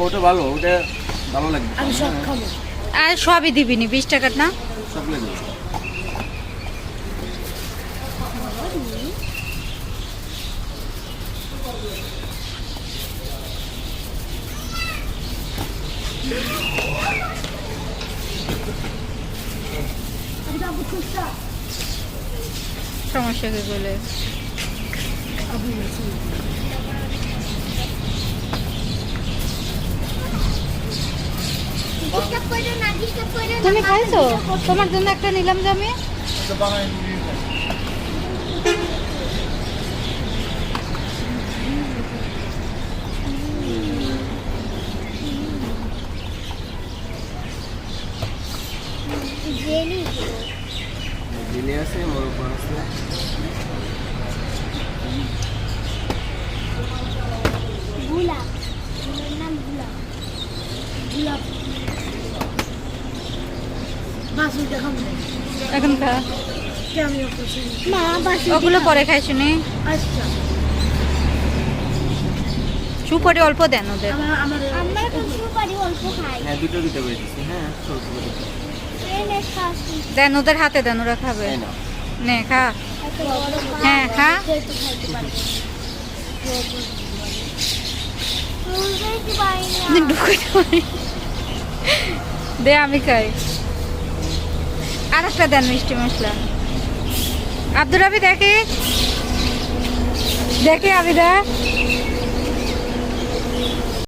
ওটা ভালো, ওটা ভালো লাগবে। আমি সব খাবো। আর সবই দিবিনি 20 টাকার না? সবগুলো দেবো। সমস্যা কি বলে? তুমি খাইছো? তোমার জন্য একটা নিলাম যে আমি। দিলে আছে, মোরগ আছে। বাসুটা খাবো। এখন খা। কেমন করছিস? মা বাসি ওগুলো পরে খাই শুনি। আচ্ছা। সুপারি অল্প দেন ওদের। আমরা তো সুপারি অল্প খাই। হ্যাঁ, দুটো দুটো করে দিচ্ছি। হ্যাঁ, ছোট ছোট দুটো। এনে খাসি দেন ওদের হাতে দেন, ওরা খাবে। তাই না? নে খা। এত বড় হ্যাঁ খা। একটু খাইতে পারবো। বুঝতেই পারি না। ঢুকাইতে পারি। দে আমি খাই। আর একটা দেন মিষ্টি মশলা। আব্দুর রাবি দেখি দেখি আমি দা